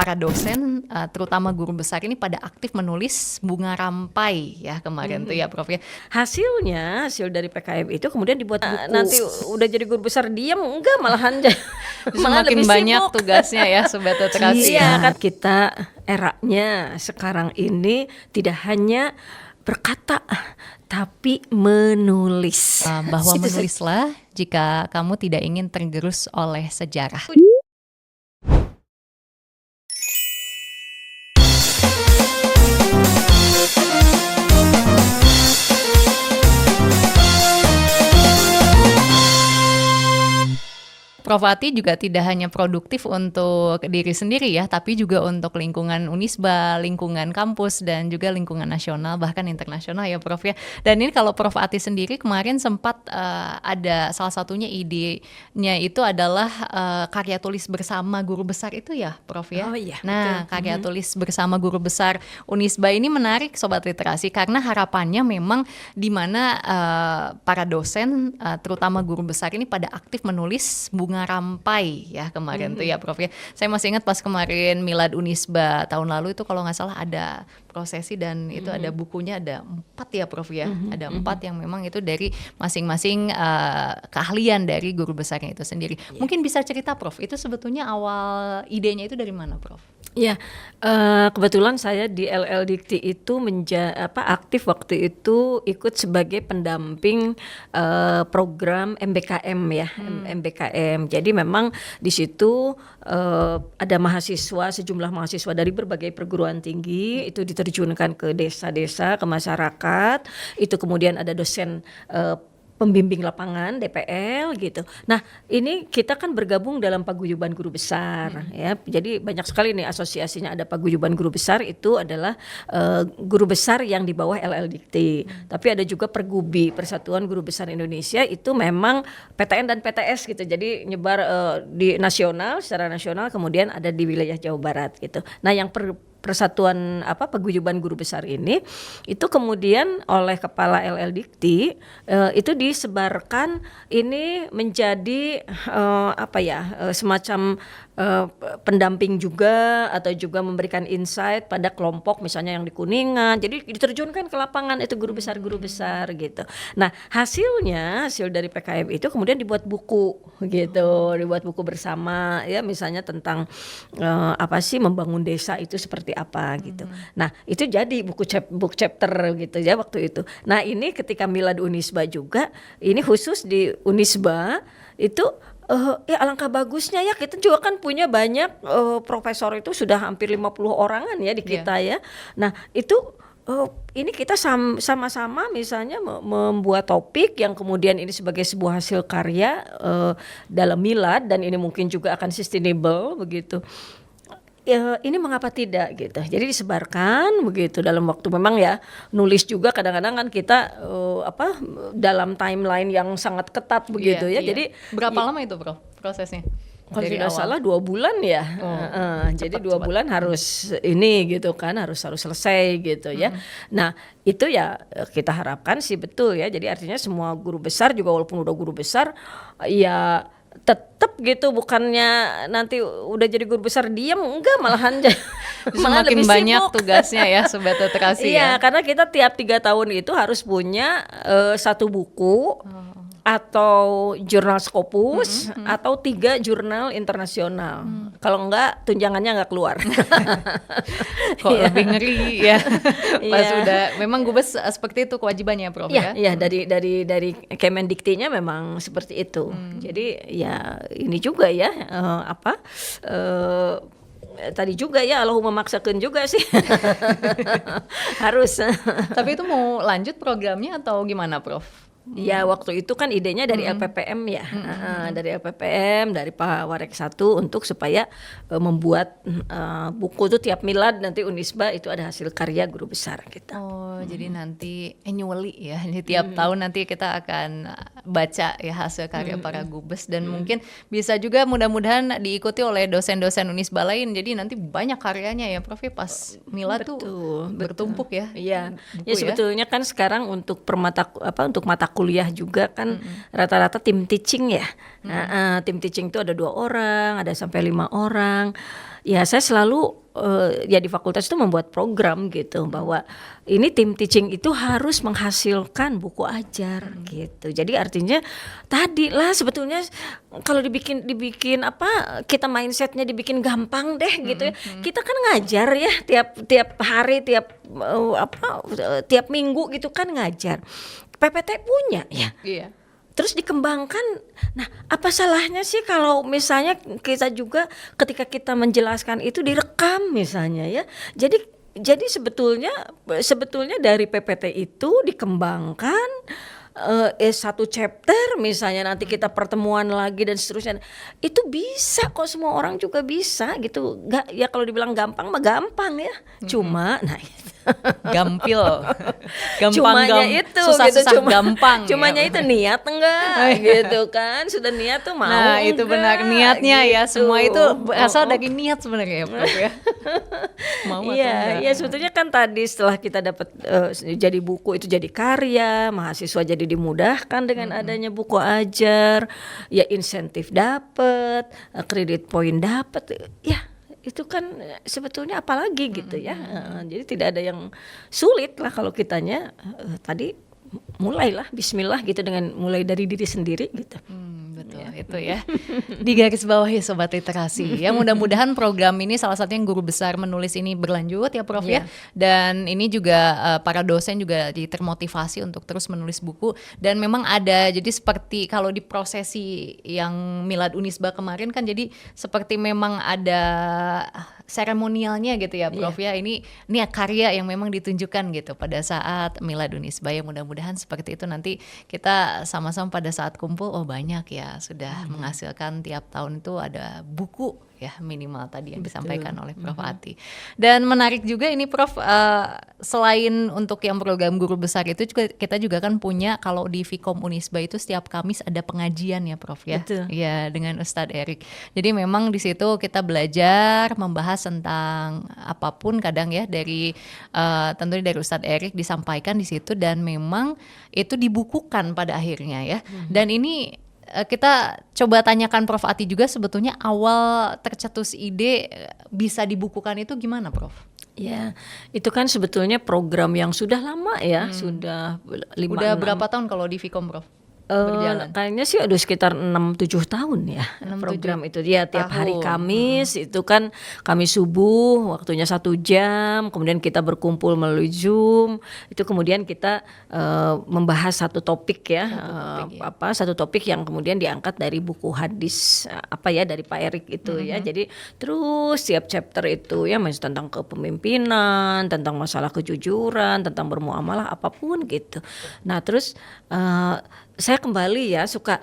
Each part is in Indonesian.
para dosen, terutama guru besar ini pada aktif menulis bunga rampai ya kemarin tuh ya Prof ya. Hasil dari PKM itu kemudian dibuat buku. Nanti udah jadi guru besar diam enggak malahan malah Semakin lebih banyak sibuk. tugasnya ya Sobat Literasi. Iya kan kita eranya sekarang ini tidak hanya berkata tapi menulis. Bahwa Itu menulislah jika kamu tidak ingin tergerus oleh sejarah. Prof Ati juga tidak hanya produktif untuk diri sendiri ya, tapi juga untuk lingkungan Unisba, lingkungan kampus, dan juga lingkungan nasional, bahkan internasional ya Prof ya. Dan ini kalau Prof Ati sendiri kemarin sempat ada salah satunya idenya itu adalah karya tulis bersama guru besar itu ya Prof ya. Oh iya, Nah betul. karya tulis bersama guru besar Unisba ini menarik Sobat Literasi karena harapannya memang di mana para dosen, terutama guru besar ini pada aktif menulis bunga rampai ya kemarin tuh ya Prof ya. Saya masih ingat pas kemarin Milad Unisba tahun lalu itu kalau nggak salah ada prosesi dan itu ada bukunya ada 4 ya Prof ya. Ada 4 yang memang itu dari masing-masing keahlian dari guru besarnya itu sendiri. Mungkin bisa cerita Prof, itu sebetulnya awal idenya itu dari mana Prof? Ya, kebetulan saya di LL Dikti itu aktif waktu itu ikut sebagai pendamping program MBKM ya, MBKM. Jadi memang di situ ada sejumlah mahasiswa dari berbagai perguruan tinggi itu diterjunkan ke desa-desa, ke masyarakat. Itu kemudian ada dosen pembimbing lapangan DPL gitu. Nah, ini kita kan bergabung dalam paguyuban guru besar ya. Jadi banyak sekali nih asosiasinya, ada paguyuban guru besar itu adalah guru besar yang di bawah LL Dikti. Tapi ada juga Pergubi, Persatuan Guru Besar Indonesia, itu memang PTN dan PTS gitu. Jadi nyebar di nasional, secara nasional, kemudian ada di wilayah Jawa Barat gitu. Nah, yang Persatuan paguyuban guru besar ini itu kemudian oleh kepala LL Dikti itu disebarkan ini menjadi semacam pendamping juga atau juga memberikan insight pada kelompok misalnya yang di Kuningan. Jadi diterjunkan ke lapangan itu guru besar gitu. Nah, hasil dari PKM itu kemudian dibuat buku gitu, dibuat buku bersama ya, misalnya tentang membangun desa itu seperti apa gitu. Nah, itu jadi book chapter gitu ya waktu itu. Nah, ini ketika Milad Unisba juga, ini khusus di Unisba itu ya alangkah bagusnya ya, kita juga kan punya banyak profesor itu sudah hampir 50 orangan ya di kita ya. Nah, itu ini kita sama-sama misalnya membuat topik yang kemudian ini sebagai sebuah hasil karya dalam Milad, dan ini mungkin juga akan sustainable begitu. Ya, ini mengapa tidak gitu. Jadi disebarkan begitu dalam waktu, memang ya nulis juga kadang-kadang kan kita dalam timeline yang sangat ketat begitu ya. Iya. Jadi berapa lama itu Prof prosesnya? kalau Dari tidak awal? salah 2 bulan ya. Jadi 2 bulan harus ini gitu kan, harus selesai gitu ya. Nah, itu ya kita harapkan sih betul ya. Jadi artinya semua guru besar juga walaupun udah guru besar ya tetap gitu, bukannya nanti udah jadi guru besar diam, enggak malahan malah Semakin lebih banyak sibuk. tugasnya ya Sobat Literasi Iya, ya. karena kita tiap 3 tahun itu harus punya satu buku atau jurnal Scopus atau 3 jurnal internasional. Kalau enggak tunjangannya enggak keluar. Kok lebih ngeri ya. Pas Iya. udah memang gubes seperti itu kewajibannya Prof ya. Iya, dari Kemendiktinya memang seperti itu. Jadi ya ini juga ya tadi juga ya Allah memaksakan juga sih. Harus. Tapi itu mau lanjut programnya atau gimana Prof? Ya, waktu itu kan idenya dari LPPM ya. Dari LPPM, dari Pak Warek 1 untuk supaya membuat buku itu tiap Milad nanti Unisba itu ada hasil karya guru besar gitu. Oh, jadi nanti annually ya. Jadi tiap tahun nanti kita akan baca ya hasil karya para gubes, dan mungkin bisa juga mudah-mudahan diikuti oleh dosen-dosen Unisba lain. Jadi nanti banyak karyanya ya Prof ya, pas Milad tuh bertumpuk ya. Iya. buku Ya sebetulnya kan sekarang untuk mata kuliah juga kan rata-rata tim teaching ya. Tim teaching itu ada 2 orang, ada sampai 5 orang. Ya saya selalu ya di fakultas itu membuat program gitu bahwa ini tim teaching itu harus menghasilkan buku ajar gitu. Jadi artinya tadi lah sebetulnya kalau dibikin apa kita mindsetnya dibikin gampang deh gitu ya. Kita kan ngajar ya tiap hari tiap minggu gitu kan ngajar. PPT punya ya. Iya. Terus dikembangkan. Nah, apa salahnya sih kalau misalnya kita juga ketika kita menjelaskan itu direkam misalnya ya. Jadi sebetulnya dari PPT itu dikembangkan satu chapter misalnya nanti kita pertemuan lagi dan seterusnya. Itu bisa kok, semua orang juga bisa gitu. Nggak ya, kalau dibilang gampang mah gampang ya. Cuma nah Gampil. cumanya itu susah-susah gitu, gampang. cumanya ya. itu niat enggak gitu kan, sudah niat tuh mau Nah, itu benar niatnya ya. gitu. Semua itu berasal dari niat sebenarnya ya, Prof ya. Mau atau Iya, enggak. ya sebetulnya kan tadi setelah kita dapat jadi buku itu jadi karya, mahasiswa jadi dimudahkan dengan adanya buku ajar, ya insentif dapat, kredit poin dapat, ya itu kan sebetulnya apalagi gitu ya. Jadi tidak ada yang sulit lah kalau kitanya tadi mulailah bismillah gitu dengan mulai dari diri sendiri gitu. Betul itu ya. Di garis bawahi Sobat Literasi. Ya mudah-mudahan program ini salah satunya yang Guru Besar Menulis ini berlanjut ya Prof ya. Dan ini juga para dosen juga termotivasi untuk terus menulis buku. Dan memang ada, jadi seperti kalau di prosesi yang Milad Unisba kemarin kan jadi seperti memang ada seremonialnya gitu ya Prof ya. Ini karya yang memang ditunjukkan gitu pada saat Milad Unisba. Ya mudah-mudahan seperti itu nanti kita sama-sama pada saat kumpul, oh banyak ya sudah menghasilkan tiap tahun itu ada buku ya minimal tadi yang disampaikan oleh Prof Ati. Dan menarik juga ini Prof, selain untuk yang program Guru Besar itu juga kita juga kan punya, kalau di Vkom Unisba itu setiap Kamis ada pengajian ya Prof ya. Betul. Ya dengan Ustadz Erik. Jadi memang di situ kita belajar membahas tentang apapun kadang ya dari tentunya dari Ustadz Erik disampaikan di situ, dan memang itu dibukukan pada akhirnya ya. Dan ini kita coba tanyakan Prof Ati juga, sebetulnya awal tercetus ide bisa dibukukan itu gimana Prof? Ya, itu kan sebetulnya program yang sudah lama ya, sudah 5 Udah berapa tahun kalau di Vkom Prof? Berjalan? Kayaknya sih udah sekitar 6-7 tahun ya 6-7 program itu. Ya tiap hari tahun. Kamis itu kan Kamis subuh waktunya 1 jam, kemudian kita berkumpul melalui Zoom. Itu kemudian kita membahas satu topik ya, satu topik yang kemudian diangkat dari buku hadis dari Pak Erik itu ya. Jadi terus tiap chapter itu ya masih tentang kepemimpinan, tentang masalah kejujuran, tentang bermuamalah apapun gitu. Nah, terus saya kembali ya suka,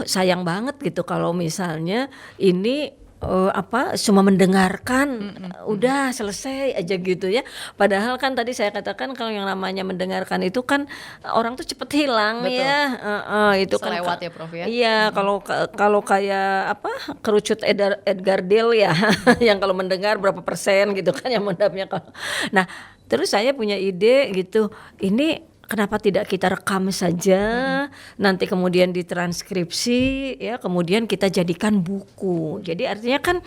sayang banget gitu kalau misalnya ini cuma mendengarkan udah selesai aja gitu ya. Padahal kan tadi saya katakan kalau yang namanya mendengarkan itu kan orang tuh cepet hilang. Betul. Ya. Itu selewat kan ya Prof ya. Iya, kalau kayak kerucut Edgar Dale ya yang kalau mendengar berapa persen gitu kan yang mendapatnya. Nah, terus saya punya ide gitu. Ini kenapa tidak kita rekam saja, nanti kemudian ditranskripsi, ya kemudian kita jadikan buku. Jadi artinya kan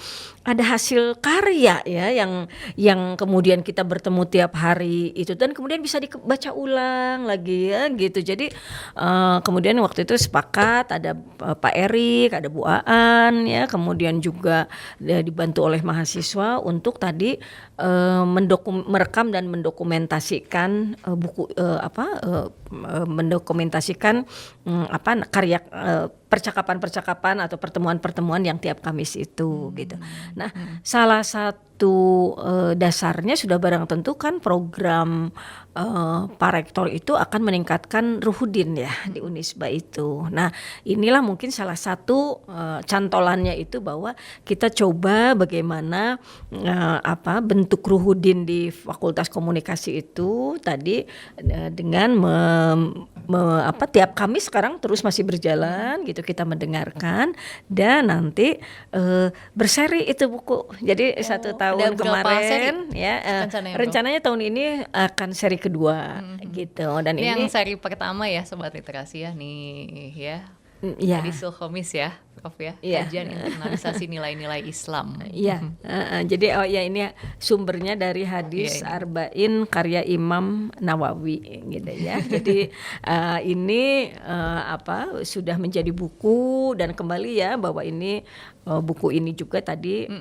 ada hasil karya ya yang kemudian kita bertemu tiap hari itu, dan kemudian bisa dibaca ulang lagi ya gitu. Jadi kemudian waktu itu sepakat ada Pak Erik, ada Bu Aan ya, kemudian juga dibantu oleh mahasiswa untuk tadi merekam dan mendokumentasikan buku mendokumentasikan karya percakapan-percakapan atau pertemuan-pertemuan yang tiap Kamis itu gitu. Nah, salah satu dasarnya sudah barang tentu kan program Pak Rektor itu akan meningkatkan ruhudin ya di Unisba itu. Nah, inilah mungkin salah satu cantolannya itu bahwa kita coba bagaimana bentuk ruhudin di Fakultas Komunikasi itu tadi dengan tiap Kamis sekarang terus masih berjalan gitu, kita mendengarkan dan nanti berseri itu buku. Jadi 1 tahun tahun berapa kemarin ya. rencananya, Bro? Rencananya tahun ini akan seri kedua gitu. Dan Ini yang ini seri pertama ya Sobat Literasi ya nih ya. ya. Hadisul Khomis ya Prof ya. Iya. Kajian internalisasi nilai-nilai Islam. Iya, jadi ya ini sumbernya dari hadis Iya, ini. Arba'in karya Imam Nawawi gitu ya. Jadi ini sudah menjadi buku dan kembali ya bahwa ini buku ini juga tadi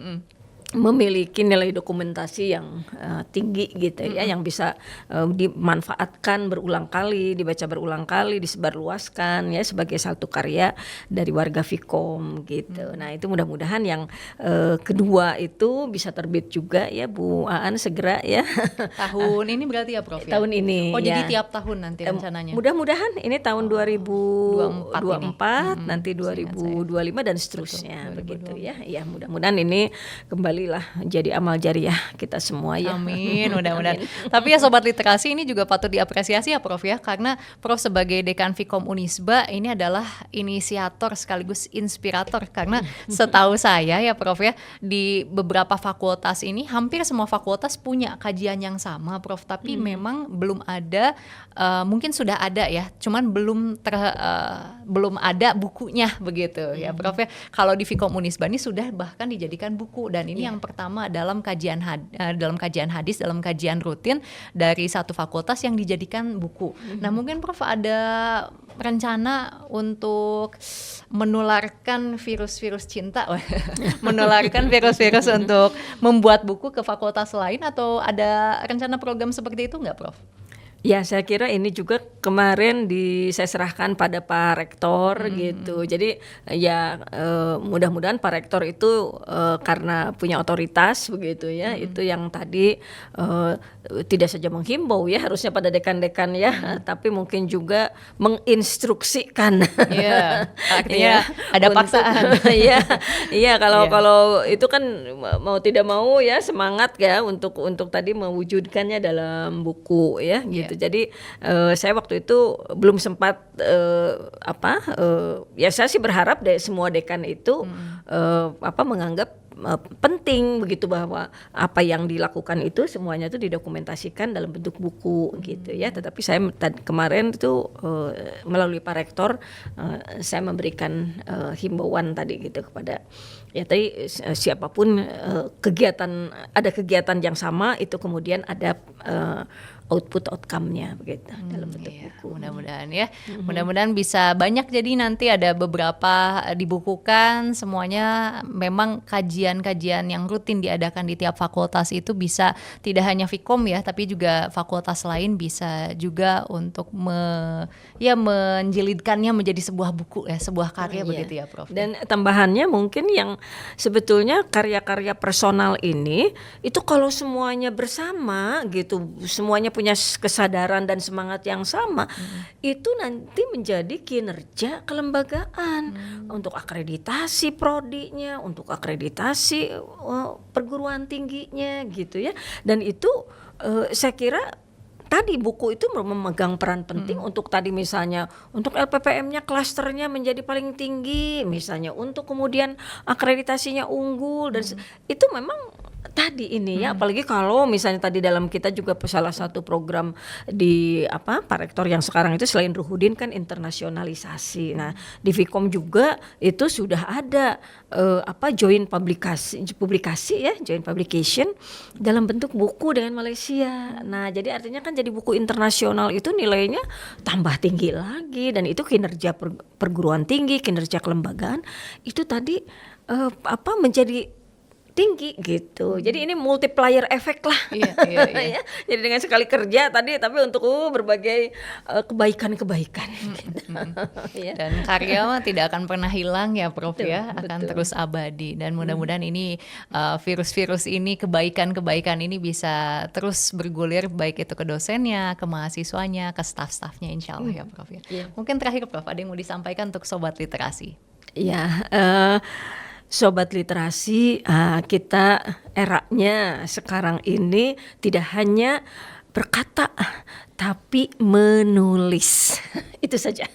memiliki nilai dokumentasi yang tinggi gitu ya, yang bisa dimanfaatkan berulang kali, dibaca berulang kali, disebarluaskan ya sebagai satu karya dari warga Fikom gitu. Nah itu mudah-mudahan yang kedua itu bisa terbit juga ya Bu Aan segera ya. Tahun ini berarti ya Prof ya? Tahun ini Oh ya. jadi tiap tahun nanti rencananya? Mudah-mudahan ini tahun 2024 nanti Seingat 2025 dan seterusnya Betul, begitu ya. Ya mudah-mudahan ini kembalilah jadi amal jariah kita semua ya. Amin, mudah-mudahan. Tapi ya Sobat Literasi ini juga patut diapresiasi ya Prof ya, karena Prof sebagai Dekan Fikom Unisba ini adalah inisiator sekaligus inspirator, karena setahu saya ya Prof ya, di beberapa fakultas ini hampir semua fakultas punya kajian yang sama Prof, tapi memang belum ada, mungkin sudah ada ya, cuman belum ada bukunya begitu ya Prof ya. Kalau di Fikom Unisba ini sudah bahkan dijadikan buku, dan ini yang pertama dalam kajian hadis, dalam kajian rutin dari satu fakultas yang dijadikan buku. Nah mungkin Prof ada rencana untuk menularkan virus-virus cinta, menularkan virus-virus untuk membuat buku ke fakultas lain, atau ada rencana program seperti itu nggak Prof? Ya saya kira ini juga kemarin saya serahkan pada Pak Rektor gitu. Jadi ya mudah-mudahan Pak Rektor itu karena punya otoritas begitu ya, itu yang tadi tidak saja menghimbau ya harusnya pada dekan-dekan ya, tapi mungkin juga menginstruksikan. Iya, artinya Ya, ada paksaan. Iya kalau itu kan mau tidak mau ya semangat ya untuk tadi mewujudkannya dalam buku ya gitu. Jadi saya waktu itu belum sempat ya saya sih berharap semua dekan itu menganggap penting begitu bahwa apa yang dilakukan itu semuanya itu didokumentasikan dalam bentuk buku gitu ya. Tetapi saya kemarin itu melalui Pak Rektor saya memberikan himbauan tadi gitu kepada ya tadi siapapun ada kegiatan yang sama itu kemudian ada outcome-nya begitu dalam bentuk buku. Mudah-mudahan ya, mudah-mudahan bisa banyak, jadi nanti ada beberapa dibukukan semuanya. Memang kajian-kajian yang rutin diadakan di tiap fakultas itu bisa tidak hanya Fikom ya, tapi juga fakultas lain bisa juga untuk menjilidkannya menjadi sebuah buku ya, sebuah karya begitu ya Prof. Dan tambahannya mungkin yang sebetulnya karya-karya personal ini itu kalau semuanya bersama gitu, semuanya punya kesadaran dan semangat yang sama, itu nanti menjadi kinerja kelembagaan untuk akreditasi prodinya, untuk akreditasi perguruan tingginya gitu ya. Dan itu saya kira tadi buku itu memegang peran penting untuk tadi misalnya untuk LPPM-nya klasternya menjadi paling tinggi, misalnya untuk kemudian akreditasinya unggul, dan itu memang tadi ini ya, apalagi kalau misalnya tadi dalam kita juga salah satu program di Pak Rektor yang sekarang itu selain Ruhudin kan internasionalisasi. Nah di Fikom juga itu sudah ada joint publikasi ya, joint publication dalam bentuk buku dengan Malaysia. Nah jadi artinya kan jadi buku internasional itu nilainya tambah tinggi lagi, dan itu kinerja perguruan tinggi, kinerja kelembagaan itu tadi menjadi tinggi gitu. Jadi ini multiplier efek lah. Iya. Ya. Jadi dengan sekali kerja tadi tapi untuk berbagai kebaikan-kebaikan gitu. Dan karya mah tidak akan pernah hilang ya Prof ya, akan betul. terus abadi, dan mudah-mudahan ini virus-virus ini, kebaikan-kebaikan ini bisa terus bergulir baik itu ke dosennya, ke mahasiswanya, ke staf-stafnya insyaallah ya Prof ya. Mungkin terakhir Prof ada yang mau disampaikan untuk Sobat Literasi? Ya, Sobat Literasi, kita eranya sekarang ini tidak hanya berkata, tapi menulis. Itu saja.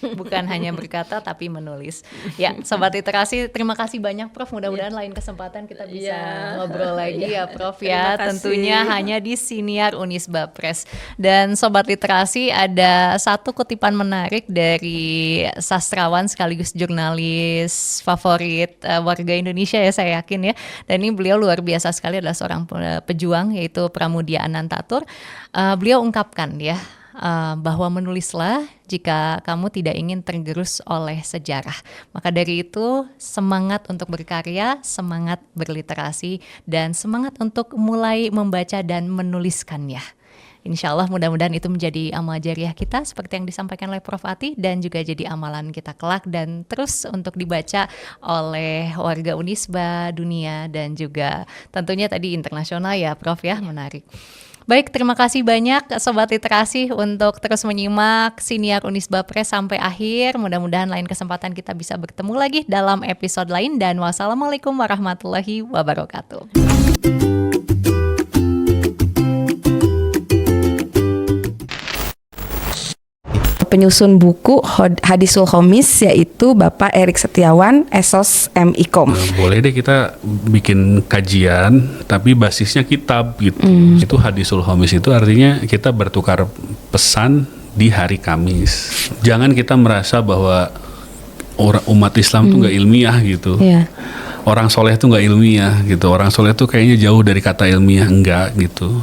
Bukan hanya berkata tapi menulis. Ya, Sobat Literasi, terima kasih banyak Prof. Mudah-mudahan lain kesempatan kita bisa ngobrol lagi ya Prof ya. Terima kasih. Tentunya hanya di Siniar Unisba Press. Dan Sobat Literasi, ada satu kutipan menarik dari sastrawan sekaligus jurnalis favorit warga Indonesia ya, saya yakin ya. Dan ini beliau luar biasa sekali, adalah seorang pejuang, yaitu Pramudia Anantatur. Beliau ungkapkan ya, bahwa menulislah jika kamu tidak ingin tergerus oleh sejarah. Maka dari itu, semangat untuk berkarya, semangat berliterasi, dan semangat untuk mulai membaca dan menuliskannya. Insya Allah mudah-mudahan itu menjadi amal jariah kita seperti yang disampaikan oleh Prof. Ati, dan juga jadi amalan kita kelak dan terus untuk dibaca oleh warga Unisba, dunia, dan juga tentunya tadi internasional ya Prof ya, menarik. Baik, terima kasih banyak Sobat Literasi untuk terus menyimak Siniar Unisba Press sampai akhir. Mudah-mudahan lain kesempatan kita bisa bertemu lagi dalam episode lain, dan wassalamualaikum warahmatullahi wabarakatuh. Penyusun buku Hadisul Khomis yaitu Bapak Erik Setiawan, Esos MIKOM. Boleh deh kita bikin kajian tapi basisnya kitab gitu. Itu Hadisul Khomis itu artinya kita bertukar pesan di hari Kamis. Jangan kita merasa bahwa umat Islam tuh nggak ilmiah gitu. Yeah. Orang soleh tuh nggak ilmiah gitu. Orang soleh tuh kayaknya jauh dari kata ilmiah, enggak gitu.